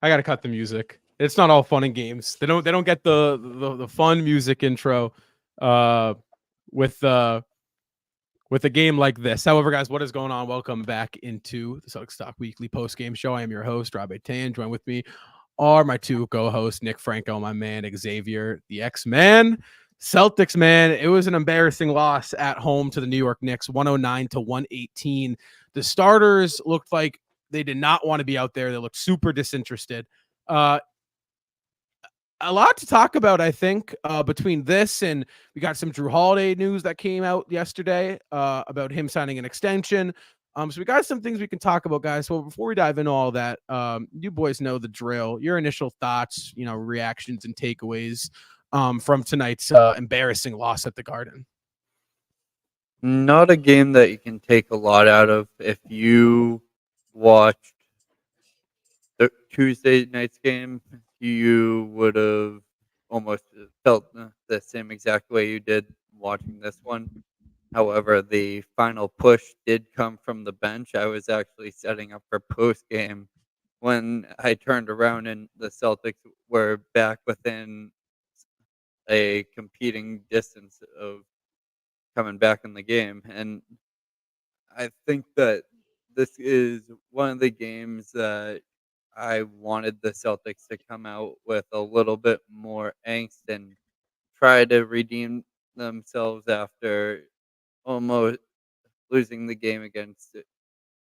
I gotta cut the music. It's not all fun and games. They don't get the fun music intro uh with with a game like this. However, guys, what is going on? Welcome back into the Celtics Talk Weekly Post Game Show. I am your host, Rob Tan. Join with me are my two co-hosts, Nick Franco, my man, Xavier, the X-Man. Celtics, man, it was an embarrassing loss at home to the New York Knicks, 109-118. The starters looked like they did not want to be out there. They looked super disinterested. A lot to talk about, I think, between this and we got some Drew Holiday news that came out yesterday about him signing an extension. So we got some things we can talk about, guys. So before we dive into all that, you boys know the drill. Your initial thoughts, reactions and takeaways from tonight's embarrassing loss at the Garden. Not a game that you can take a lot out of. If you watched the Tuesday night's game, you would have almost felt the same exact way you did watching this one. However, the final push did come from the bench. I was actually setting up for post game when I turned around and the Celtics were back within a competing distance of coming back in the game. And I think that this is one of the games that I wanted the Celtics to come out with a little bit more angst and try to redeem themselves after almost losing the game against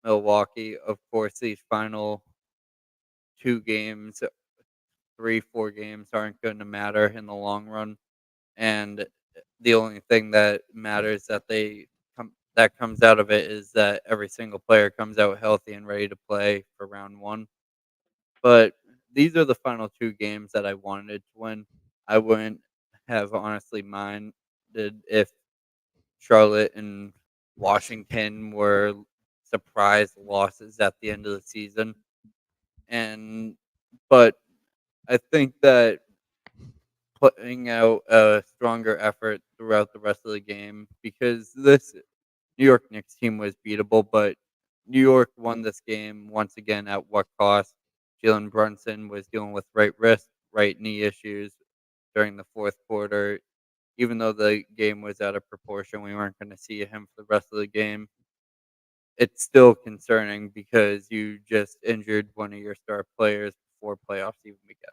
Milwaukee. Of course, these final 2 games, 3, 4 games aren't going to matter in the long run. And the only thing that matters that comes out of it is that every single player comes out healthy and ready to play for round 1. But these are the final 2 games that I wanted to win. I wouldn't have honestly minded if Charlotte and Washington were surprise losses at the end of the season. But I think that putting out a stronger effort throughout the rest of the game, because this New York Knicks team was beatable, but New York won this game once again at what cost? Jalen Brunson was dealing with right wrist, right knee issues during the fourth quarter. Even though the game was out of proportion, we weren't going to see him for the rest of the game. It's still concerning because you just injured one of your star players before playoffs even began.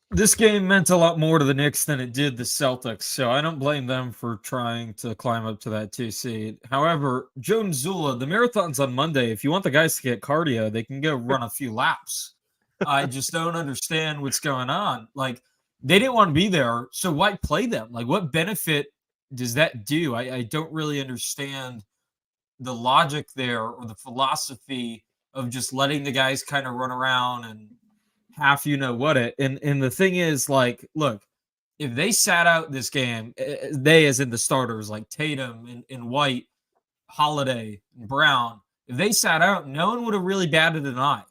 This game meant a lot more to the Knicks than it did the Celtics, so I don't blame them for trying to climb up to that 2 seed. However, Joe Mazzulla, the marathon's on Monday. If you want the guys to get cardio, they can go run a few laps. I just don't understand what's going on. Like, they didn't want to be there, so why play them? Like, what benefit does that do? I don't really understand the logic there or the philosophy of just letting the guys kind of run around and half it. And the thing is, like, look, if they sat out this game, they as in the starters like Tatum and White, Holiday and Brown, if they sat out, no one would have really batted an eye.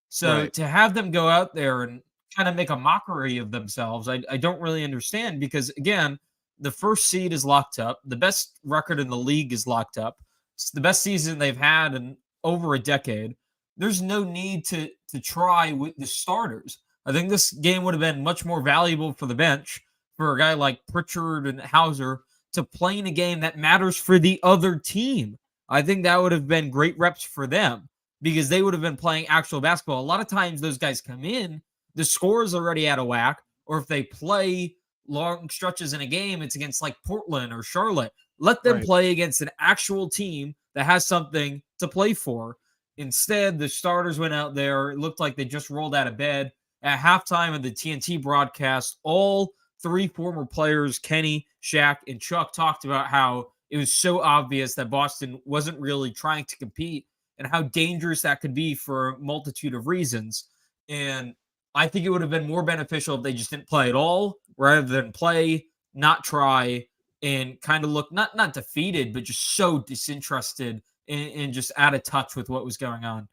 So Right. to have them go out there and kind of make a mockery of themselves, I don't really understand, because again, the first seed is locked up. The best record in the league is locked up. It's the best season they've had in over a decade. There's no need to try with the starters. I think this game would have been much more valuable for the bench, for a guy like Pritchard and Hauser to play in a game that matters for the other team. I think that would have been great reps for them because they would have been playing actual basketball. A lot of times those guys come in, the score is already out of whack, or if they play long stretches in a game, it's against like Portland or Charlotte. Let them play against an actual team that has something to play for. Instead, the starters went out there. It looked like they just rolled out of bed. At halftime of the TNT broadcast, all 3 former players, Kenny, Shaq, and Chuck, talked about how it was so obvious that Boston wasn't really trying to compete and how dangerous that could be for a multitude of reasons. And I think it would have been more beneficial if they just didn't play at all, rather than play, not try, and kind of look not defeated, but just so disinterested and just out of touch with what was going on.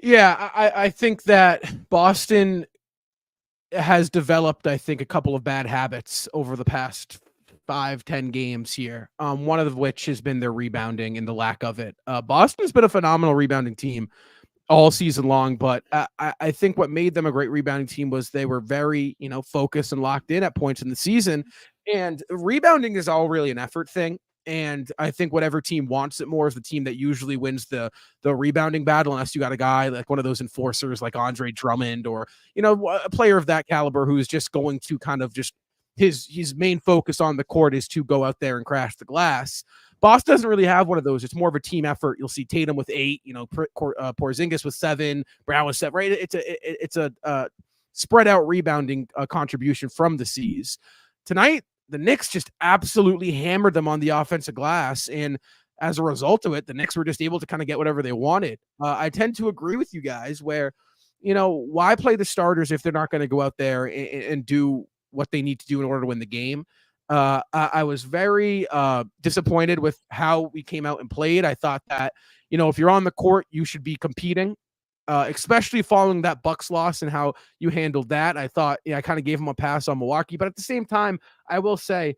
Yeah, I think that Boston has developed, I think, a couple of bad habits over the past 5-10 games here. One of which has been their rebounding and the lack of it. Boston's been a phenomenal rebounding team, all season long. But I think what made them a great rebounding team was they were very, focused and locked in at points in the season. And rebounding is all really an effort thing. And I think whatever team wants it more is the team that usually wins the rebounding battle, unless you got a guy like one of those enforcers like Andre Drummond or, a player of that caliber who's just going to kind of just his main focus on the court is to go out there and crash the glass. Boston doesn't really have one of those. It's more of a team effort. You'll see Tatum with 8, Porzingis with 7, Brown with 7, right? It's a spread out rebounding contribution from the C's. Tonight, the Knicks just absolutely hammered them on the offensive glass. And as a result of it, the Knicks were just able to kind of get whatever they wanted. I tend to agree with you guys where, why play the starters if they're not going to go out there and do what they need to do in order to win the game? I was very disappointed with how we came out and played. I thought that, if you're on the court, you should be competing. Especially following that Bucks loss and how you handled that. I thought, I kind of gave him a pass on Milwaukee, but at the same time, I will say,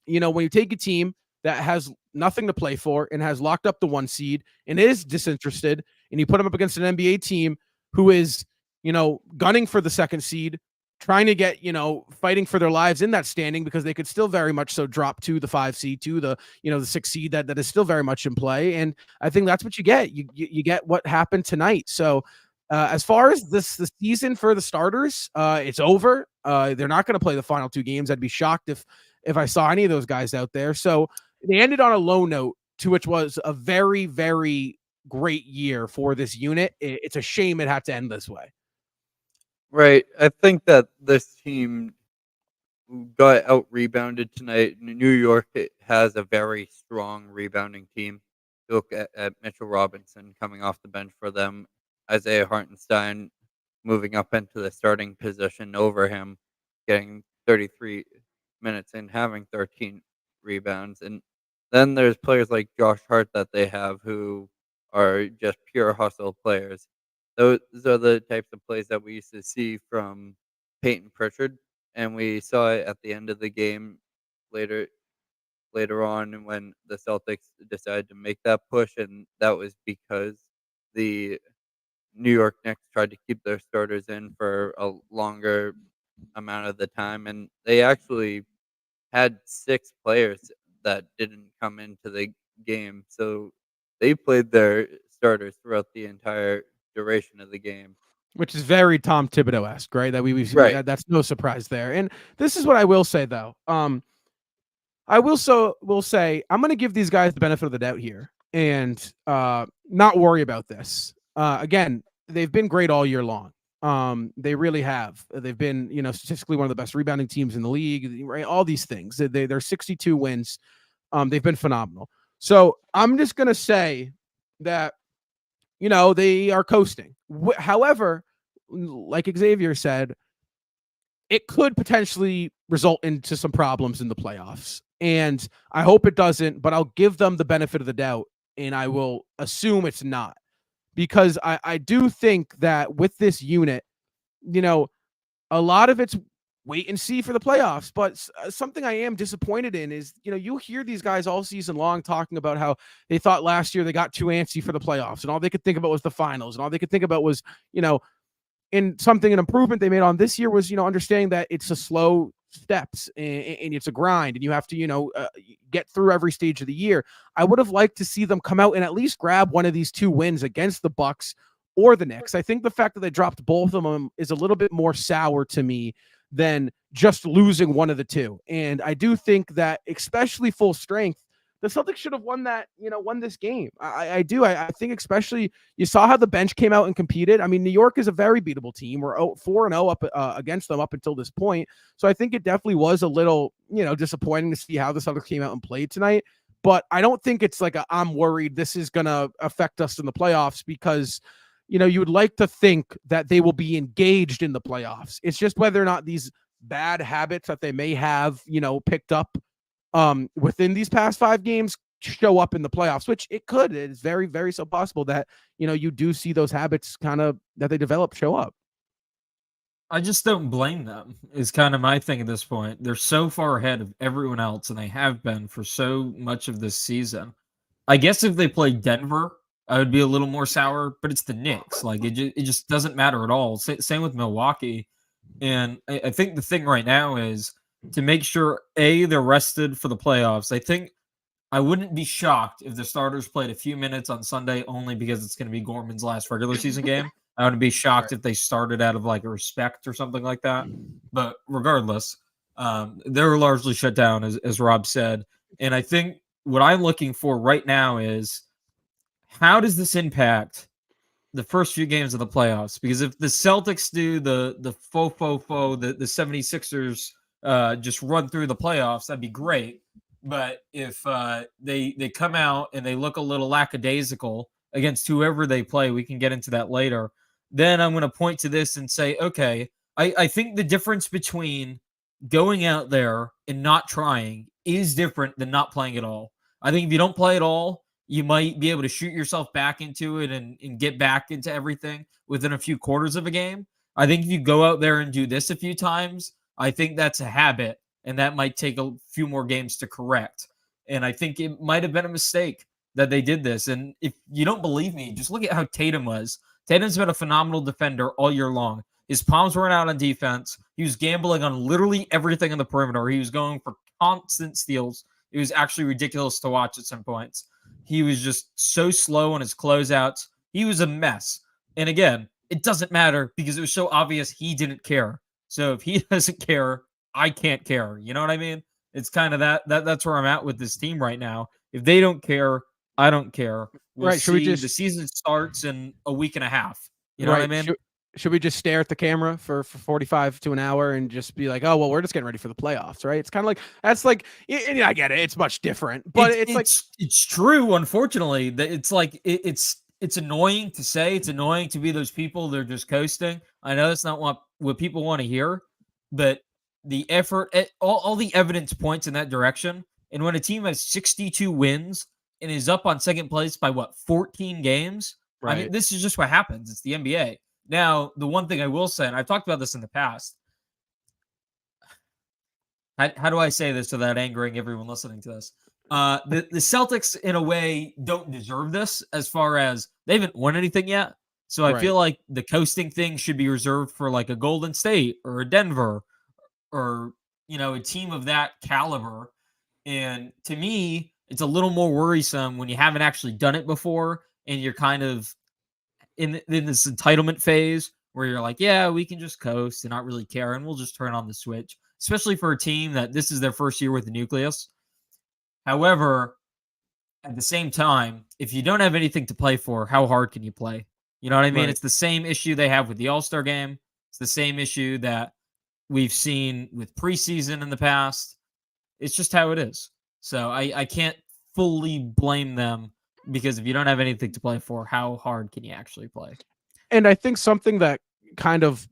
when you take a team that has nothing to play for and has locked up the 1 seed and is disinterested, and you put them up against an NBA team who is, gunning for the 2nd seed, trying to get, fighting for their lives in that standing because they could still very much so drop to the 5 seed, to the, the 6 seed that is still very much in play. And I think that's what you get. You get what happened tonight. So as far as the season for the starters, it's over. They're not going to play the final 2 games. I'd be shocked if I saw any of those guys out there. So they ended on a low note, to which was a very, very great year for this unit. It's a shame it had to end this way. Right. I think that this team got out rebounded tonight. New York has a very strong rebounding team. You look at Mitchell Robinson coming off the bench for them, Isaiah Hartenstein moving up into the starting position over him, getting 33 minutes and having 13 rebounds. And then there's players like Josh Hart that they have who are just pure hustle players. Those are the types of plays that we used to see from Peyton Pritchard, and we saw it at the end of the game later on when the Celtics decided to make that push, and that was because the New York Knicks tried to keep their starters in for a longer amount of the time, and they actually had 6 players that didn't come into the game, so they played their starters throughout the entire duration of the game, which is very Tom Thibodeau-esque, right? That right. That's no surprise there. And this is what I will say though. I will say I'm going to give these guys the benefit of the doubt here and not worry about this. Again, they've been great all year long. They really have. They've been, statistically one of the best rebounding teams in the league, right? All these things. They're 62 wins. They've been phenomenal. So I'm just going to say that, they are coasting. However, like Xavier said, it could potentially result into some problems in the playoffs. And I hope it doesn't, but I'll give them the benefit of the doubt, and I will assume it's not. Because I do think that with this unit, a lot of it's wait and see for the playoffs. But something I am disappointed in is, you hear these guys all season long talking about how they thought last year they got too antsy for the playoffs, and all they could think about was the finals, and all they could think about was, an improvement they made on this year was, understanding that it's a slow steps and it's a grind, and you have to, get through every stage of the year. I would have liked to see them come out and at least grab one of these 2 wins against the Bucks or the Knicks. I think the fact that they dropped both of them is a little bit more sour to me than just losing one of the 2. And I do think that, especially full strength, the Celtics should have won this game. I do. I think especially you saw how the bench came out and competed. I mean, New York is a very beatable team. We're 4-0 up against them up until this point. So I think it definitely was a little, disappointing to see how the Celtics came out and played tonight. But I don't think it's like I'm worried this is going to affect us in the playoffs, because, you would like to think that they will be engaged in the playoffs. It's just whether or not these bad habits that they may have, picked up within these past 5 games show up in the playoffs, which it could. It's very, very so possible that, you do see those habits kind of that they develop show up. I just don't blame them, is kind of my thing at this point. They're so far ahead of everyone else, and they have been for so much of this season. I guess if they play Denver I would be a little more sour, but it's the Knicks. Like it just doesn't matter at all. Same with Milwaukee. And I think the thing right now is to make sure they're rested for the playoffs. I think I wouldn't be shocked if the starters played a few minutes on Sunday only because it's going to be Gorman's last regular season game. I wouldn't be shocked if they started out of like a respect or something like that. But regardless, they're largely shut down, as Rob said. And I think what I'm looking for right now is how does this impact the first few games of the playoffs? Because if the Celtics do the 76ers just run through the playoffs, that'd be great. But if they come out and they look a little lackadaisical against whoever they play, we can get into that later. Then I'm going to point to this and say, okay, I think the difference between going out there and not trying is different than not playing at all. I think if you don't play at all, you might be able to shoot yourself back into it and get back into everything within a few quarters of a game. I think if you go out there and do this a few times, I think that's a habit, and that might take a few more games to correct. And I think it might have been a mistake that they did this. And if you don't believe me, just look at how Tatum was. Tatum's been a phenomenal defender all year long. His palms weren't out on defense. He was gambling on literally everything on the perimeter. He was going for constant steals. It was actually ridiculous to watch at some points. He was just so slow on his closeouts. He was a mess. And again, it doesn't matter because it was so obvious he didn't care. So if he doesn't care, I can't care. You know what I mean? It's kind of that's where I'm at with this team right now. If they don't care, I don't care. We'll Right. see. The season starts in a week and a half. You know what I mean? Should we just stare at the camera for 45 to an hour and just be like, oh, well, we're just getting ready for the playoffs, right? It's kind of like, that's like, and I get it. It's much different, but it's true. Unfortunately, that it's like, it's annoying to say. It's annoying to be those people that are just coasting. I know that's not what people want to hear, but the effort, all the evidence points in that direction. And when a team has 62 wins and is up on second place by 14 games, right. I mean, this is just what happens. It's the NBA. Now, the one thing I will say, and I've talked about this in the past, how do I say this without angering everyone listening to this? The Celtics, in a way, don't deserve this as far as they haven't won anything yet. So I feel like the coasting thing should be reserved for like a Golden State or a Denver or, a team of that caliber. And to me, it's a little more worrisome when you haven't actually done it before and you're kind of in this entitlement phase where you're like, yeah, we can just coast and not really care, and we'll just turn on the switch, especially for a team that this is their first year with the nucleus. However, at the same time, if you don't have anything to play for, how hard can you play? You know what I mean? Right. It's the same issue they have with the All-Star game. It's the same issue that we've seen with preseason in the past. It's just how it is. So I can't fully blame them, because if you don't have anything to play for, how hard can you actually play? And I think something that kind of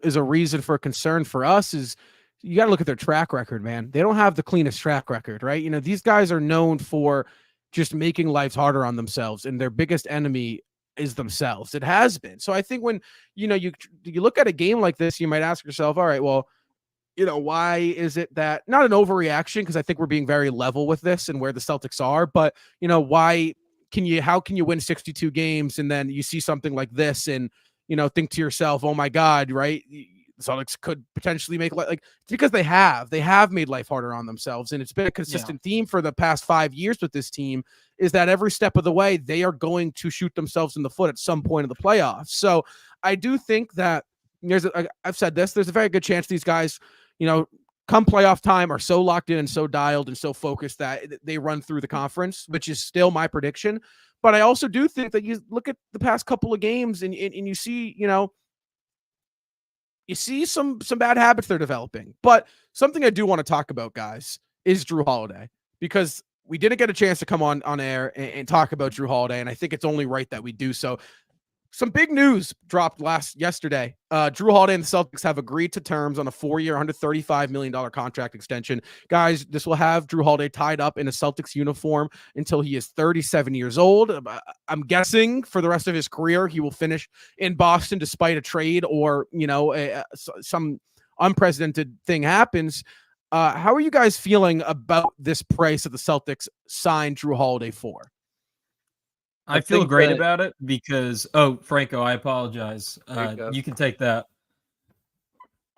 is a reason for concern for us is you got to look at their track record, man. They don't have the cleanest track record, right? These guys are known for just making lives harder on themselves, and their biggest enemy is themselves. It has been. So I think when, you look at a game like this, you might ask yourself, all right, well, why is it that, not an overreaction, because I think we're being very level with this and where the Celtics are, but, how can you win 62 games and then you see something like this and, think to yourself, oh my God, right? The Celtics could potentially make it's because they have made life harder on themselves. And it's been a consistent theme for the past 5 years with this team, is that every step of the way, they are going to shoot themselves in the foot at some point in the playoffs. So I do think that I've said this, there's a very good chance these guys, come playoff time, are so locked in and so dialed and so focused that they run through the conference, which is still my prediction. But I also do think that you look at the past couple of games and you see, you see some bad habits they're developing. But something I do want to talk about, guys, is Jrue Holiday, because we didn't get a chance to come on air and talk about Jrue Holiday, and I think it's only right that we do so. Some big news dropped yesterday. Jrue Holiday and the Celtics have agreed to terms on a 4-year, $135 million contract extension. Guys, this will have Jrue Holiday tied up in a Celtics uniform until he is 37 years old. I'm guessing for the rest of his career, he will finish in Boston despite a trade or, some unprecedented thing happens. How are you guys feeling about this price that the Celtics signed Jrue Holiday for? I feel think great that about it because Franco, I apologize. There you go. You can take that.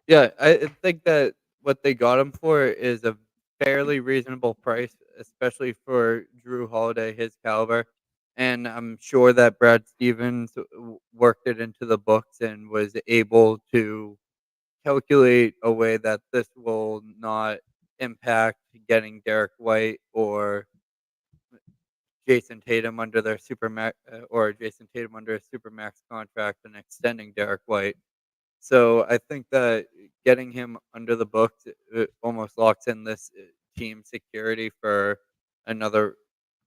Yeah, I think that what they got him for is a fairly reasonable price, especially for Drew Holiday, his caliber. And I'm sure that Brad Stevens worked it into the books and was able to calculate a way that this will not impact getting Derek White or Jason Tatum under their supermax or Jason Tatum under a supermax contract and extending Derek White. So I think that getting him under the books almost locks in this team security for another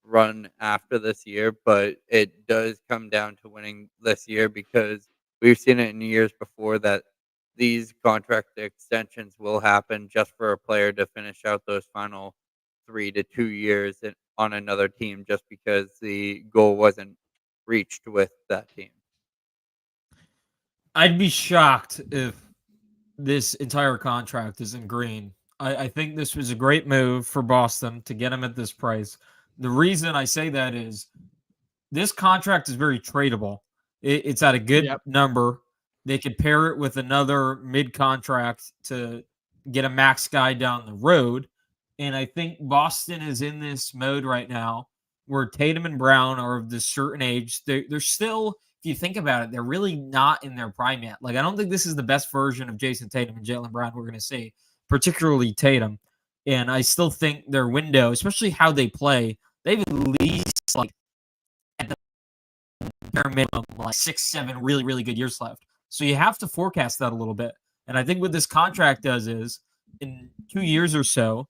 run after this year. But it does come down to winning this year because we've seen it in years before that these contract extensions will happen just for a player to finish out those final 3 to 2 years on another team just because the goal wasn't reached with that team. I'd be shocked if this entire contract is in green. I think this was a great move for Boston to get him at this price. The reason I say that is this contract is very tradable. It's at a good number. They could pair it with another mid contract to get a max guy down the road. And I think Boston is in this mode right now where Tatum and Brown are of this certain age. They're still, if you think about it, they're really not in their prime yet. Like, I don't think this is the best version of Jason Tatum and Jaylen Brown we're going to see, particularly Tatum. And I still think their window, especially how they play, they've at least, like, at the bare minimum, like 6-7 really, really good years left. So you have to forecast that a little bit. And I think what this contract does is in 2 years or so,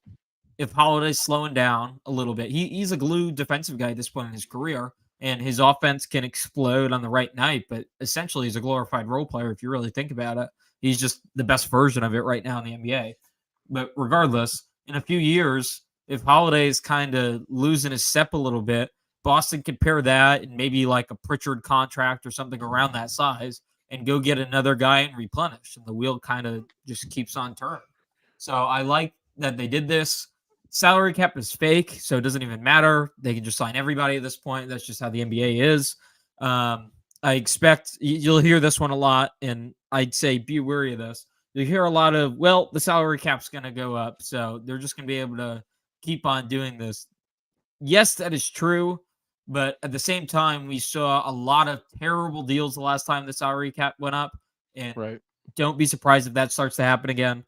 if Holiday's slowing down a little bit, he's a glue defensive guy at this point in his career, and his offense can explode on the right night, but essentially he's a glorified role player if you really think about it. He's just the best version of it right now in the NBA. But regardless, in a few years, if Holiday is kind of losing his step a little bit, Boston could pair that and maybe like a Pritchard contract or something around that size and go get another guy and replenish, and the wheel kind of just keeps on turning. So I like that they did this. Salary cap is fake, so it doesn't even matter. They can just sign everybody at this point. That's just how the NBA is. I expect you'll hear this one a lot, and I'd say be wary of this. You hear a lot of, well, the salary cap's going to go up, so they're just going to be able to keep on doing this. Yes, that is true, but at the same time, we saw a lot of terrible deals the last time the salary cap went up, and don't be surprised if that starts to happen again.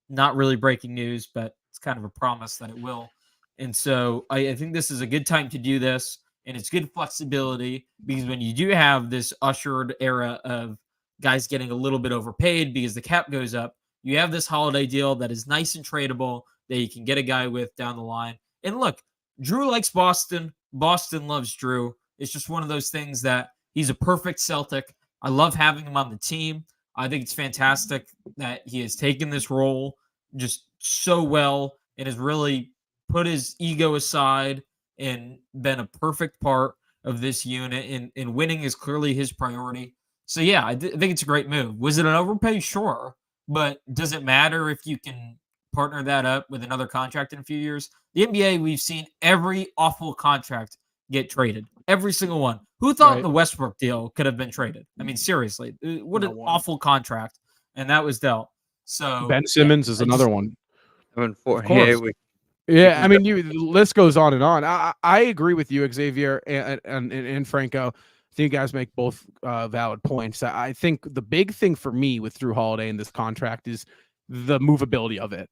Not really breaking news, but it's kind of a promise that it will. And so I think this is a good time to do this, and it's good flexibility because when you do have this ushered era of guys getting a little bit overpaid because the cap goes up, you have this Holiday deal that is nice and tradable that you can get a guy with down the line. And look, Drew likes Boston. Boston loves Drew. It's just one of those things that he's a perfect Celtic. I love having him on the team. I think it's fantastic that he has taken this role just so well and has really put his ego aside and been a perfect part of this unit. And winning is clearly his priority. So, yeah, I think it's a great move. Was it an overpay? Sure. But does it matter if you can partner that up with another contract in a few years? The NBA, we've seen every awful contract get traded. Every single one. Who thought the Westbrook deal could have been traded? I mean, seriously, what an awful contract. And that was dealt. So Ben Simmons is another one. Of course. Yeah, I mean, the list goes on and on. I agree with you, Xavier and Franco. I think you guys make both valid points. I think the big thing for me with Drew Holiday in this contract is the movability of it.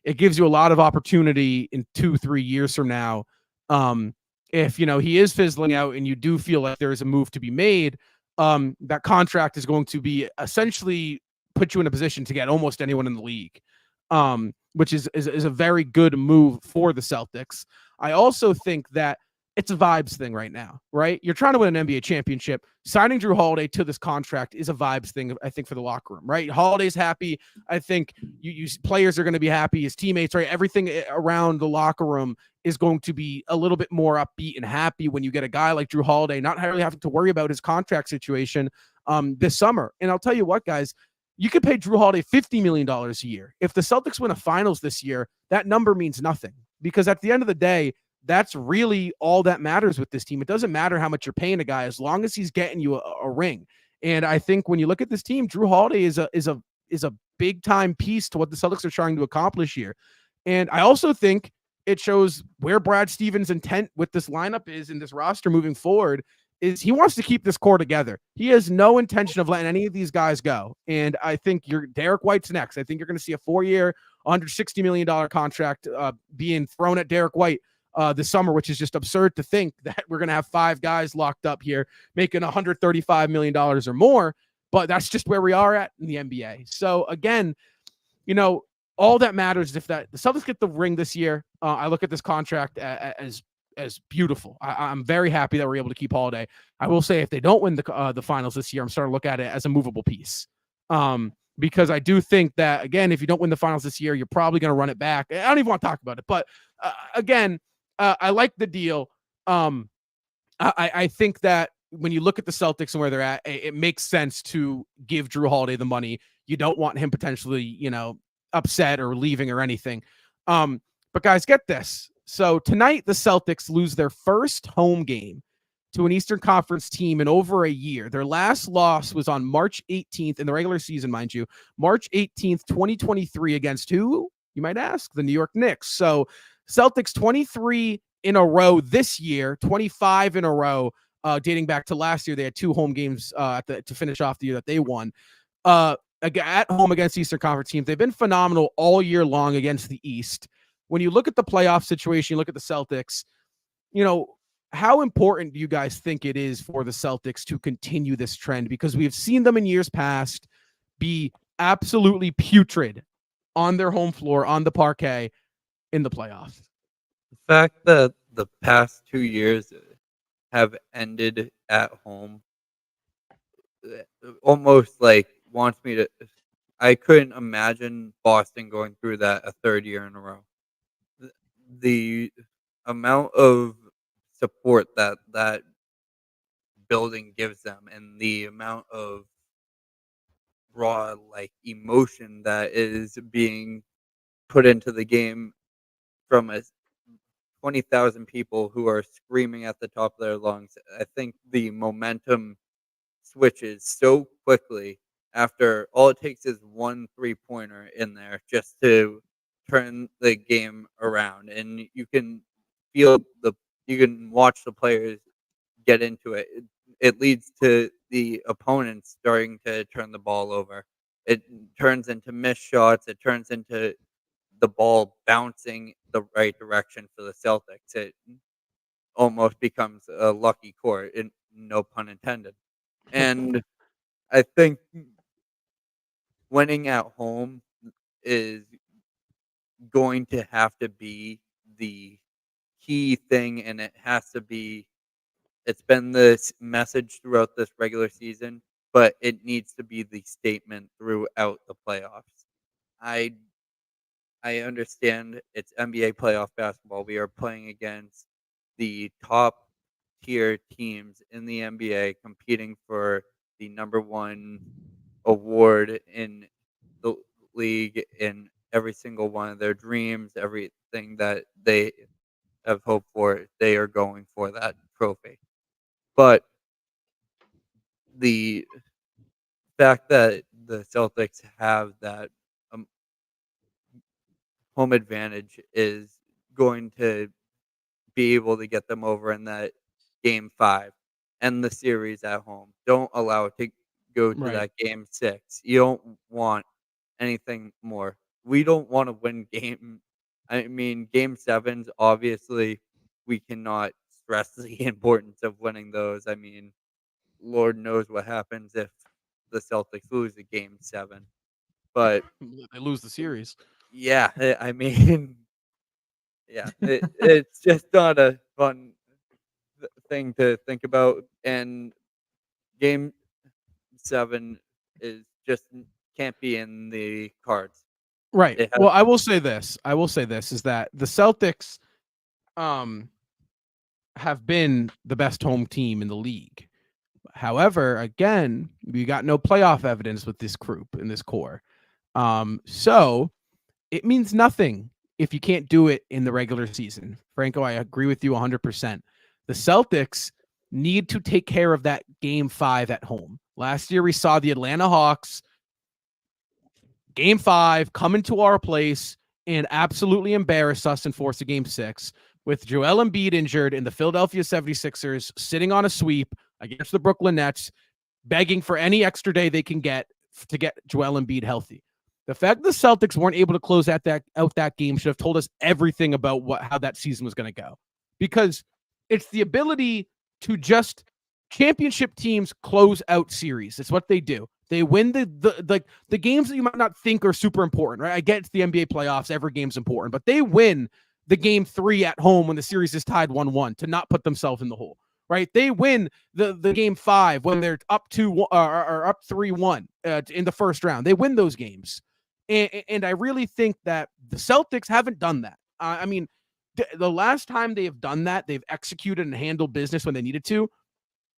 It gives you a lot of opportunity in 2-3 years from now. If he is fizzling out and you do feel like there is a move to be made, that contract is going to be essentially put you in a position to get almost anyone in the league, which is a very good move for the Celtics. I also think that it's a vibes thing right now, right? You're trying to win an NBA championship. Signing Drew Holiday to this contract is a vibes thing, I think, for the locker room, right? Holiday's happy. I think you players are going to be happy. His teammates, right? Everything around the locker room is going to be a little bit more upbeat and happy when you get a guy like Drew Holiday not really having to worry about his contract situation this summer. And I'll tell you what, guys, you could pay Drew Holiday $50 million a year. If the Celtics win a finals this year, that number means nothing because at the end of the day, that's really all that matters with this team. It doesn't matter how much you're paying a guy as long as he's getting you a ring. And I think when you look at this team, Drew Holiday is a big time piece to what the Celtics are trying to accomplish here. And I also think it shows where Brad Stevens' intent with this lineup is in this roster moving forward is he wants to keep this core together. He has no intention of letting any of these guys go. And I think Derek White's next. I think you're going to see a 4-year, $160 million contract being thrown at Derek White this summer, which is just absurd to think that we're going to have 5 guys locked up here making $135 million or more. But that's just where we are at in the NBA. So again, all that matters is if the Celtics get the ring this year. I look at this contract as beautiful. I'm very happy that we're able to keep Holiday. I will say if they don't win the finals this year, I'm starting to look at it as a movable piece. Because I do think that, again, if you don't win the finals this year, you're probably going to run it back. I don't even want to talk about it. But again, I like the deal. I think that when you look at the Celtics and where they're at, it makes sense to give Drew Holiday the money. You don't want him potentially, upset or leaving or anything. But guys, get this. So tonight, the Celtics lose their first home game to an Eastern Conference team in over a year. Their last loss was on March 18th in the regular season, mind you, March 18th, 2023 against who, you might ask? The New York Knicks. So Celtics 23 in a row this year, 25 in a row, dating back to last year. They had 2 home games to finish off the year that they won. At home against Eastern Conference teams. They've been phenomenal all year long against the East. When you look at the playoff situation, you look at the Celtics, how important do you guys think it is for the Celtics to continue this trend? Because we have seen them in years past be absolutely putrid on their home floor, on the parquet in the playoffs. The fact that the past 2 years have ended at home almost wants me to. I couldn't imagine Boston going through that a 3rd year in a row. The amount of support that building gives them and the amount of raw emotion that is being put into the game from 20,000 people who are screaming at the top of their lungs. I think the momentum switches so quickly after all it takes is 1 3-pointer in there just to turn the game around, and you can watch the players get into it. It leads to the opponents starting to turn the ball over. It turns into missed shots. It turns into the ball bouncing the right direction for the Celtics. It almost becomes a lucky court, no pun intended. And I think winning at home is going to have to be the key thing, and it's been this message throughout this regular season, but it needs to be the statement throughout the playoffs. I understand it's NBA playoff basketball. We are playing against the top tier teams in the NBA competing for the number 1 award in the league, in every single one of their dreams, everything that they have hoped for, they are going for that trophy. But the fact that the Celtics have that home advantage is going to be able to get them over in that game 5 and the series at home. Don't allow it to go to that game 6. You don't want anything more. We don't want to win game 7s, obviously, we cannot stress the importance of winning those. Lord knows what happens if the Celtics lose a game 7. But they lose the series. Yeah, it's just not a fun thing to think about. And game 7 is just can't be in the cards. Right. Well, I will say this is that the Celtics have been the best home team in the league. However, again, we got no playoff evidence with this group in this core. So it means nothing if you can't do it in the regular season. Franco, I agree with you 100%. The Celtics need to take care of that game 5 at home. Last year, we saw the Atlanta Hawks game 5 come into our place and absolutely embarrass us and force a game 6 with Joel Embiid injured and the Philadelphia 76ers sitting on a sweep against the Brooklyn Nets, begging for any extra day they can get to get Joel Embiid healthy. The fact the Celtics weren't able to close out that game should have told us everything about how that season was going to go, because it's the ability to just championship teams close out series. It's what they do. They win the games that you might not think are super important, right? I get it's the NBA playoffs. Every game's important, but they win the game 3 at home when the series is tied 1-1 to not put themselves in the hole, right? They win the game 5 when they're up 2 or up 3-1 in the first round. They win those games. And I really think that the Celtics haven't done that. I mean, the last time they have done that, they've executed and handled business when they needed to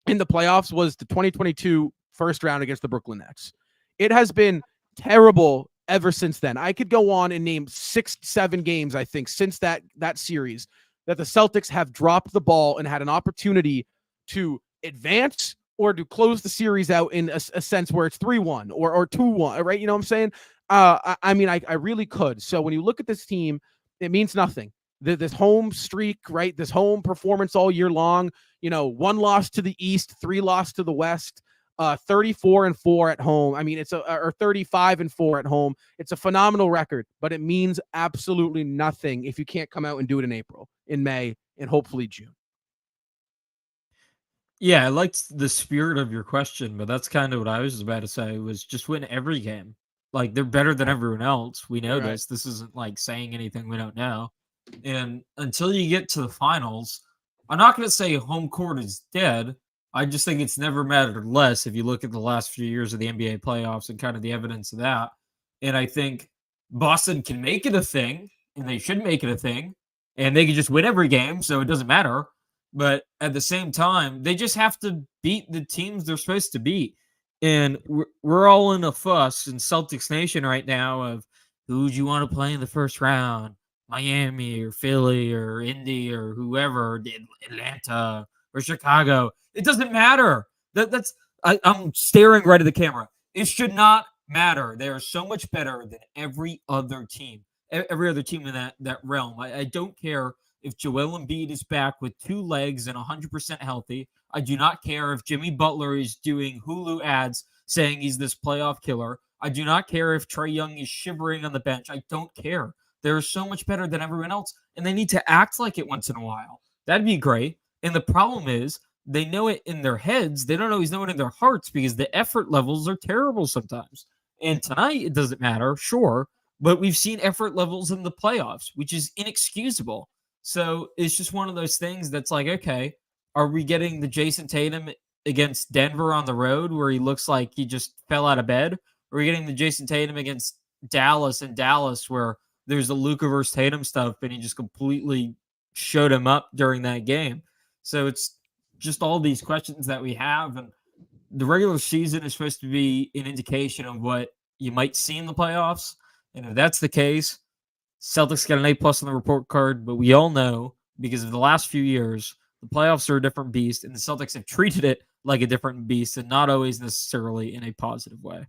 in the playoffs was the 2022 first round against the Brooklyn Nets. It has been terrible ever since then. I could go on and name 6-7 games, I think, since that series that the Celtics have dropped the ball and had an opportunity to advance or to close the series out in a sense where it's 3-1 or 2-1, right? You know what I'm saying? I mean, I really could. So when you look at this team, it means nothing. This home streak, right? This home performance all year long, 1 loss to the East, 3 loss to the West, 34-4 at home. I mean, or 35-4 at home. It's a phenomenal record, but it means absolutely nothing if you can't come out and do it in April, in May, and hopefully June. Yeah, I liked the spirit of your question, but that's kind of what I was about to say, was just win every game. Like, they're better than everyone else. We know this. This isn't like saying anything we don't know. And until you get to the finals, I'm not going to say home court is dead. I just think it's never mattered less if you look at the last few years of the NBA playoffs and kind of the evidence of that. And I think Boston can make it a thing, and they should make it a thing, and they can just win every game, so it doesn't matter. But at the same time, they just have to beat the teams they're supposed to beat. And we're all in a fuss in Celtics Nation right now of who do you want to play in the first round? Miami or Philly or Indy or whoever, Atlanta or Chicago. It doesn't matter. I'm staring right at the camera. It should not matter. They are so much better than every other team in that realm. I don't care if Joel Embiid is back with 2 legs and 100% healthy. I do not care if Jimmy Butler is doing Hulu ads saying he's this playoff killer. I do not care if Trae Young is shivering on the bench. I don't care. They're so much better than everyone else, and they need to act like it once in a while. That'd be great. And the problem is they know it in their heads. They don't always know it in their hearts because the effort levels are terrible sometimes. And tonight, it doesn't matter, sure, but we've seen effort levels in the playoffs, which is inexcusable. So it's just one of those things that's like, okay, are we getting the Jason Tatum against Denver on the road where he looks like he just fell out of bed? Or are we getting the Jason Tatum against Dallas in Dallas where there's a Luka versus Tatum stuff and he just completely showed him up during that game? So it's just all these questions that we have. And the regular season is supposed to be an indication of what you might see in the playoffs. And if that's the case, Celtics got an A+ on the report card, but we all know because of the last few years, the playoffs are a different beast, and the Celtics have treated it like a different beast and not always necessarily in a positive way.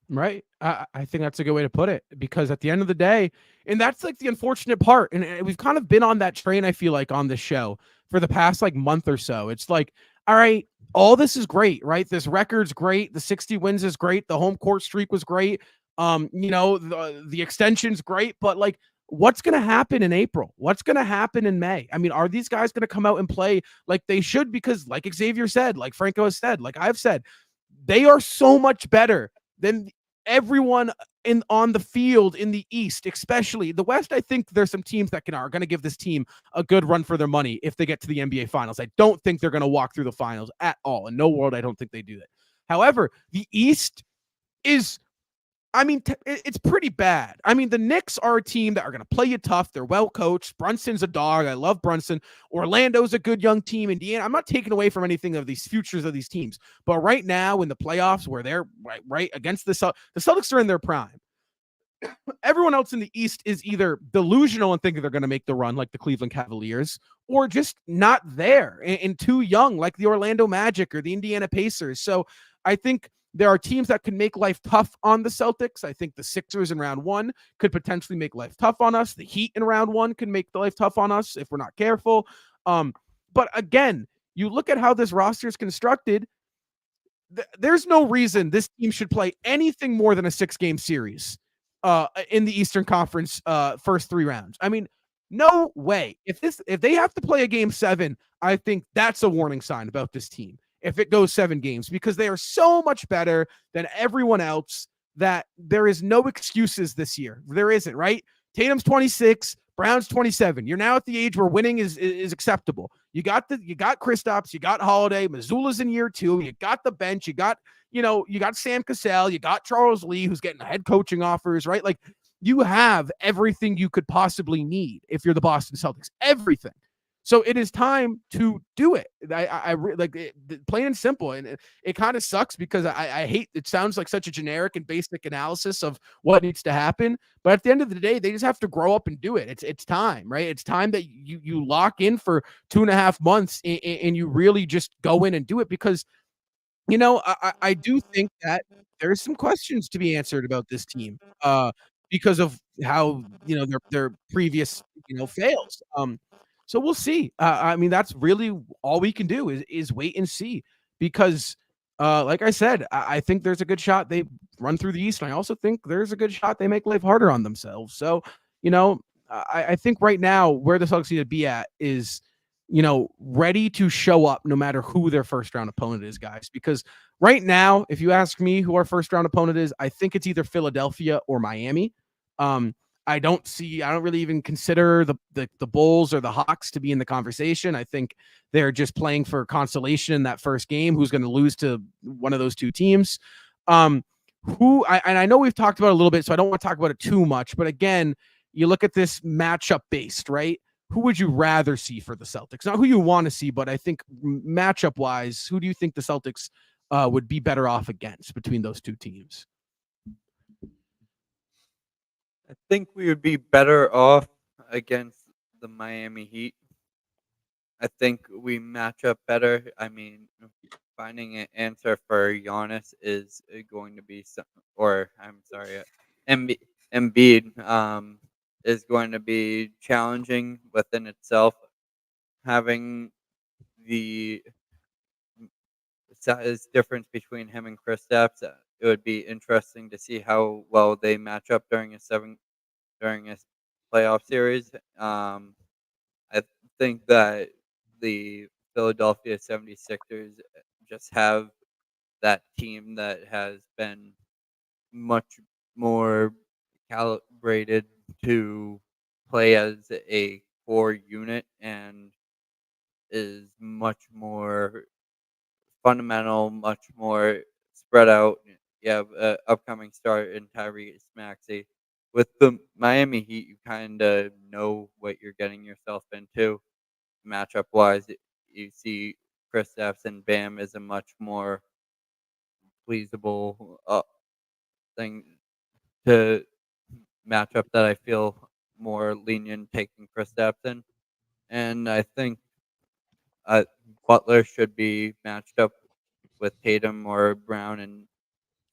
Right. I think that's a good way to put it, because at the end of the day, and that's like the unfortunate part, and we've kind of been on that train, I feel like, on this show for the past like month or so. It's like, all right, all this is great, right? This record's great. The 60 wins is great. The home court streak was great. The extension's great, but like, what's going to happen in April? What's going to happen in May? I mean, are these guys going to come out and play like they should? Because like Xavier said, like Franco has said, like I've said, they are so much better than everyone on the field in the East, especially the West. I think there's some teams that are going to give this team a good run for their money if they get to the NBA Finals. I don't think they're going to walk through the finals at all. In no world, I don't think they do that. However, the East is, I mean, it's pretty bad. I mean, the Knicks are a team that are going to play you tough. They're well coached. Brunson's a dog. I love Brunson. Orlando's a good young team. Indiana, I'm not taking away from anything of these futures of these teams. But right now in the playoffs where they're right against the Celtics are in their prime. everyone else in the East is either delusional and thinking they're going to make the run like the Cleveland Cavaliers, or just not there and too young like the Orlando Magic or the Indiana Pacers. So I think there are teams that can make life tough on the Celtics. I think the Sixers in round one could potentially make life tough on us. The Heat in round one can make the life tough on us if we're not careful. But again, you look at how this roster is constructed, there's no reason this team should play anything more than a 6-game series in the Eastern Conference first 3 rounds. I mean, no way. If they have to play a game 7, I think that's a warning sign about this team. If it goes 7 games, because they are so much better than everyone else that there is no excuses this year. There isn't, right? Tatum's 26, Brown's 27. You're now at the age where winning is acceptable. You got Kristaps, you got Holiday, Missoula's in year 2, you got the bench, you got Sam Cassell, you got Charles Lee, who's getting head coaching offers, right? Like, you have everything you could possibly need if you're the Boston Celtics. Everything. So it is time to do it. I like it, plain and simple. And it kind of sucks because I hate, it sounds like such a generic and basic analysis of what needs to happen. But at the end of the day, they just have to grow up and do it. It's time, right? It's time that you lock in for 2.5 months and you really just go in and do it, because, I do think that there's some questions to be answered about this team because of how, their previous, fails. So we'll see. I mean, that's really all we can do is wait and see, because like I said, I think there's a good shot they run through the East. And I also think there's a good shot they make life harder on themselves. So, I think right now where the Celtics need to be at is, ready to show up no matter who their first round opponent is, guys. Because right now, if you ask me who our first round opponent is, I think it's either Philadelphia or Miami. I don't really even consider the Bulls or the Hawks to be in the conversation. I think they're just playing for consolation in that first game. Who's going to lose to one of those two teams? I know we've talked about it a little bit, so I don't want to talk about it too much. But again, you look at this matchup based, right? Who would you rather see for the Celtics? Not who you want to see, but I think matchup wise, who do you think the Celtics would be better off against between those two teams? I think we would be better off against the Miami Heat. I think we match up better. I mean, finding an answer for Giannis is going to be Embiid is going to be challenging within itself. Having the size difference between him and Kristaps, it would be interesting to see how well they match up during a playoff series. I think that the Philadelphia 76ers just have that team that has been much more calibrated to play as a core unit and is much more fundamental, much more spread out. You have an upcoming start in Tyrese Maxey. With the Miami Heat, you kind of know what you're getting yourself into. Matchup wise, you see Kristaps and Bam is a much more pleasable thing to match up that I feel more lenient taking Kristaps in. And I think Butler should be matched up with Tatum or Brown, and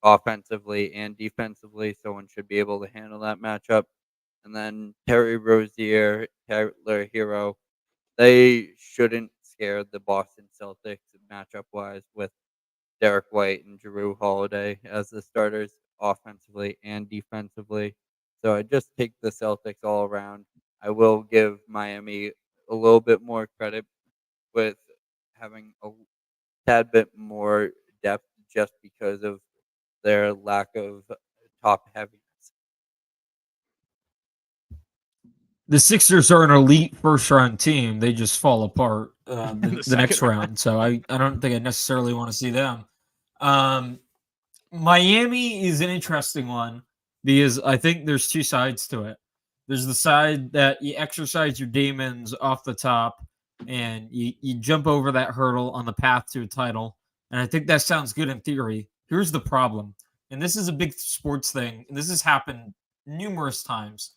offensively and defensively, someone should be able to handle that matchup. And then Terry Rozier, Tyler Hero, they shouldn't scare the Boston Celtics matchup-wise with Derek White and Jrue Holiday as the starters offensively and defensively. So I just take the Celtics all around. I will give Miami a little bit more credit with having a tad bit more depth just because of their lack of top heaviness. The Sixers are an elite first round team. They just fall apart the next round. So I don't think I necessarily want to see them. Miami is an interesting one because I think there's two sides to it. There's the side that you exercise your demons off the top and you jump over that hurdle on the path to a title. And I think that sounds good in theory. Here's the problem. And this is a big sports thing. And this has happened numerous times.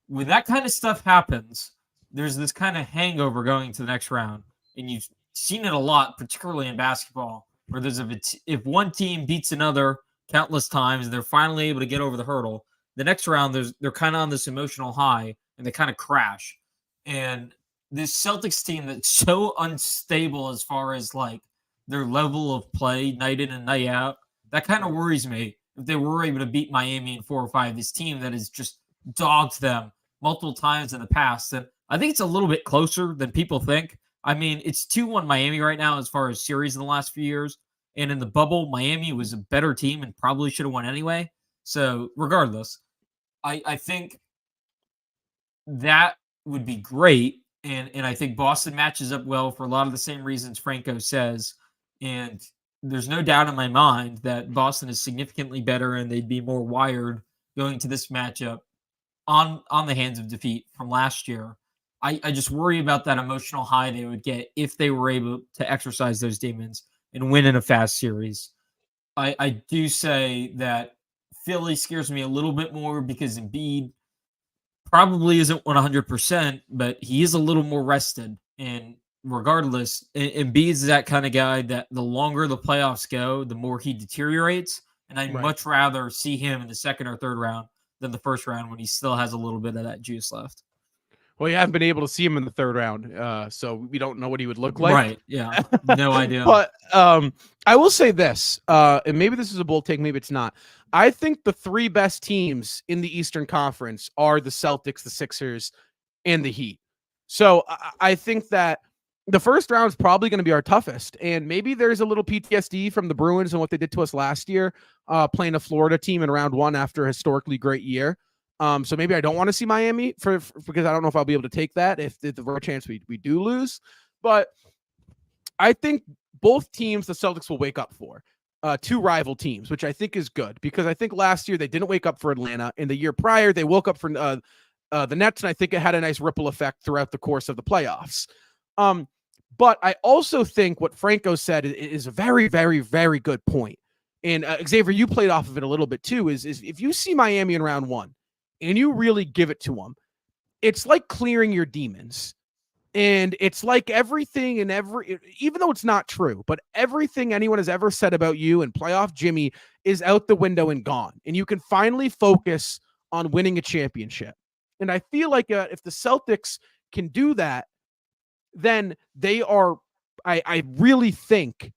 When that kind of stuff happens, there's this kind of hangover going to the next round. And you've seen it a lot, particularly in basketball, where if one team beats another countless times and they're finally able to get over the hurdle, the next round they're kind of on this emotional high and they kind of crash. And this Celtics team that's so unstable as far as like their level of play night in and night out, that kind of worries me. If they were able to beat Miami in 4 or 5, this team that has just dogged them multiple times in the past. And I think it's a little bit closer than people think. I mean, it's 2-1 Miami right now as far as series in the last few years. And in the bubble, Miami was a better team and probably should have won anyway. So regardless, I think that would be great. And I think Boston matches up well for a lot of the same reasons Franco says. And there's no doubt in my mind that Boston is significantly better and they'd be more wired going to this matchup on the hands of defeat from last year. I just worry about that emotional high they would get if they were able to exercise those demons and win in a fast series. I do say that Philly scares me a little bit more because Embiid probably isn't 100%, but he is a little more rested. And regardless, Embiid's that kind of guy that the longer the playoffs go, the more he deteriorates. And I'd much rather see him in the second or third round than the first round when he still has a little bit of that juice left. Well, you haven't been able to see him in the third round, so we don't know what he would look like. Right, yeah, no idea. But I will say this, and maybe this is a bold take, maybe it's not. I think the 3 best teams in the Eastern Conference are the Celtics, the Sixers, and the Heat. So I think that the first round is probably going to be our toughest, and maybe there's a little PTSD from the Bruins and what they did to us last year, playing a Florida team in round 1 after a historically great year. So maybe I don't want to see Miami because I don't know if I'll be able to take that if the rare chance we do lose. But I think both teams the Celtics will wake up for. 2 rival teams, which I think is good because I think last year they didn't wake up for Atlanta. In the year prior, they woke up for the Nets, and I think it had a nice ripple effect throughout the course of the playoffs. But I also think what Franco said is a very, very, very good point. And Xavier, you played off of it a little bit too, is if you see Miami in round 1, and you really give it to them, it's like clearing your demons. And it's like everything and even though it's not true, but everything anyone has ever said about you and playoff Jimmy is out the window and gone. And you can finally focus on winning a championship. And I feel like if the Celtics can do that, then they are, I really think,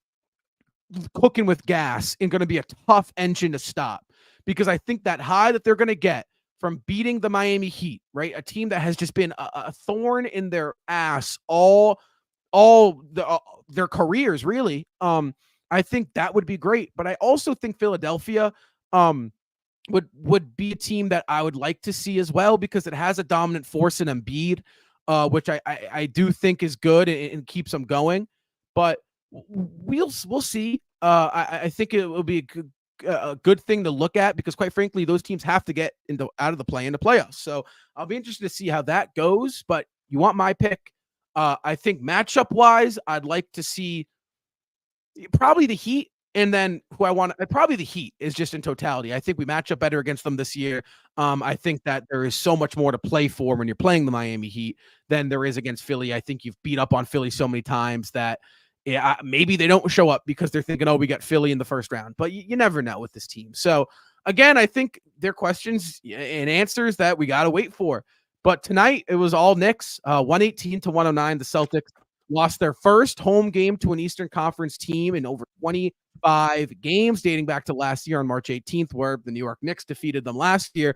cooking with gas and going to be a tough engine to stop. Because I think that high that they're going to get from beating the Miami Heat, right? A team that has just been a thorn in their ass all their careers, really. I think that would be great. But I also think Philadelphia would be a team that I would like to see as well because it has a dominant force in Embiid, which I do think is good and keeps them going. But we'll see. I think it will be a good thing to look at because quite frankly, those teams have to get out of the play into playoffs. So I'll be interested to see how that goes, but you want my pick. I think matchup wise, I'd like to see probably the Heat. And then who I want, probably the Heat is just in totality. I think we match up better against them this year. I think that there is so much more to play for when you're playing the Miami Heat than there is against Philly. I think you've beat up on Philly so many times that maybe they don't show up because they're thinking, oh, we got Philly in the first round. But you never know with this team. So, again, I think they're questions and answers that we got to wait for. But tonight, it was all Knicks, 118-109. The Celtics lost their first home game to an Eastern Conference team in over 25 games, dating back to last year on March 18th, where the New York Knicks defeated them last year.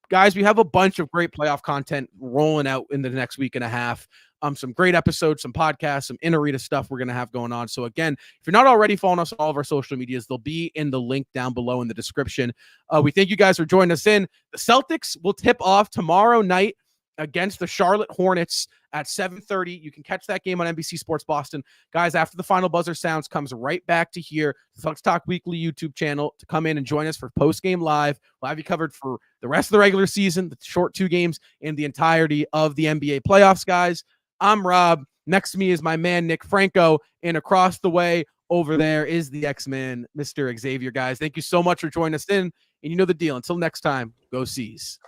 Guys, we have a bunch of great playoff content rolling out in the next week and a half. Some great episodes, some podcasts, some in-arena stuff we're going to have going on. So again, if you're not already following us on all of our social medias, they'll be in the link down below in the description. We thank you guys for joining us in. The Celtics will tip off tomorrow night against the Charlotte Hornets at 7:30. You can catch that game on NBC Sports Boston. Guys, after the final buzzer sounds, comes right back to here, the Celtics Talk Weekly YouTube channel, to come in and join us for post-game live. We'll have you covered for the rest of the regular season, the short 2 games, and the entirety of the NBA playoffs, guys. I'm Rob. Next to me is my man, Nick Franco. And across the way, over there is the X-Man, Mr. Xavier. Guys, thank you so much for joining us in. And you know the deal. Until next time, go Seas.